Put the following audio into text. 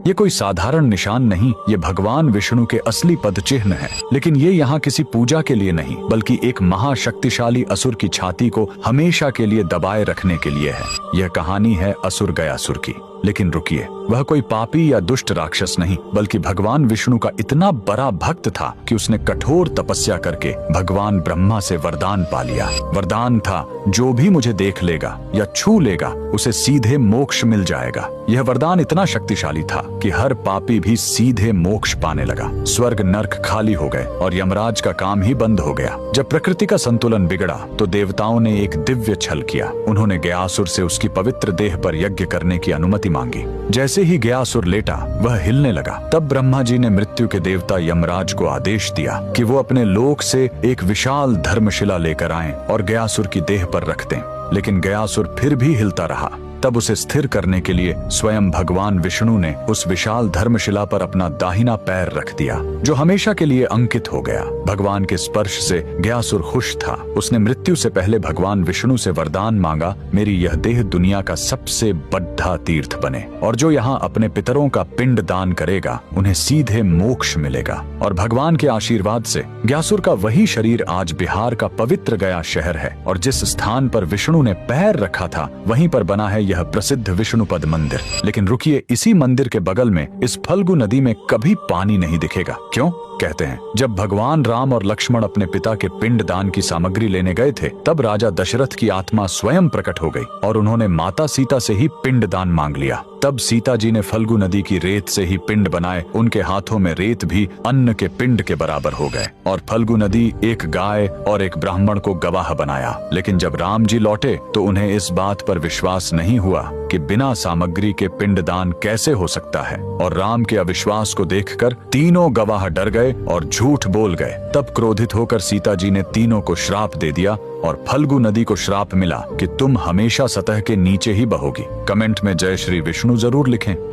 ये कोई साधारण निशान नहीं, ये भगवान विष्णु के असली पद चिन्ह है। लेकिन ये यहाँ किसी पूजा के लिए नहीं, बल्कि एक महाशक्तिशाली असुर की छाती को हमेशा के लिए दबाए रखने के लिए है। यह कहानी है असुर गयासुर की। लेकिन रुकिए, वह कोई पापी या दुष्ट राक्षस नहीं, बल्कि भगवान विष्णु का इतना बड़ा भक्त था कि उसने कठोर तपस्या करके भगवान ब्रह्मा से वरदान पा लिया। वरदान था, जो भी मुझे देख लेगा या छू लेगा उसे सीधे मोक्ष मिल जाएगा। यह वरदान इतना शक्तिशाली था कि हर पापी भी सीधे मोक्ष पाने लगा। स्वर्ग नर्क खाली हो गए और यमराज का काम ही बंद हो गया। जब प्रकृति का संतुलन बिगड़ा तो देवताओं ने एक दिव्य छल किया। उन्होंने गयासुर से उसकी पवित्र देह पर यज्ञ करने की अनुमति मांगी। जैसे ही गयासुर लेटा, वह हिलने लगा। तब ब्रह्मा जी ने मृत्यु के देवता यमराज को आदेश दिया कि वो अपने लोक से एक विशाल धर्मशिला लेकर आएं और गयासुर की देह पर रख दें। लेकिन गयासुर फिर भी हिलता रहा। तब उसे स्थिर करने के लिए स्वयं भगवान विष्णु ने उस विशाल धर्मशिला पर अपना दाहिना पैर रख दिया, जो हमेशा के लिए अंकित हो गया। भगवान के स्पर्श से गयासुर खुश था। उसने मृत्यु से पहले भगवान विष्णु से वरदान मांगा, मेरी यह देह दुनिया का सबसे बड़ा तीर्थ बने और जो यहाँ अपने पितरों का पिंड दान करेगा उन्हें सीधे मोक्ष मिलेगा। और भगवान के आशीर्वाद से गयासुर का वही शरीर आज बिहार का पवित्र गया शहर है। और जिस स्थान पर विष्णु ने पैर रखा था, वहीं पर बना है यह प्रसिद्ध विष्णुपद मंदिर। लेकिन रुकिए, इसी मंदिर के बगल में इस फल्गु नदी में कभी पानी नहीं दिखेगा। क्यों? कहते हैं, जब भगवान राम और लक्ष्मण अपने पिता के पिंड दान की सामग्री लेने गए थे, तब राजा दशरथ की आत्मा स्वयं प्रकट हो गई और उन्होंने माता सीता से ही पिंड दान मांग लिया। तब सीता जी ने फल्गु नदी की रेत से ही पिंड बनाए। उनके हाथों में रेत भी अन्न के पिंड के बराबर हो गए और फल्गु नदी एक गाय और एक ब्राह्मण को गवाह बनाया। लेकिन जब राम जी लौटे तो उन्हें इस बात पर विश्वास नहीं हुआ कि बिना सामग्री के पिंड दान कैसे हो सकता है। और राम के अविश्वास को देखकर तीनों गवाह डर गए और झूठ बोल गए। तब क्रोधित होकर सीता जी ने तीनों को श्राप दे दिया और फल्गु नदी को श्राप मिला कि तुम हमेशा सतह के नीचे ही बहोगी। कमेंट में जय श्री विष्णु जरूर लिखें।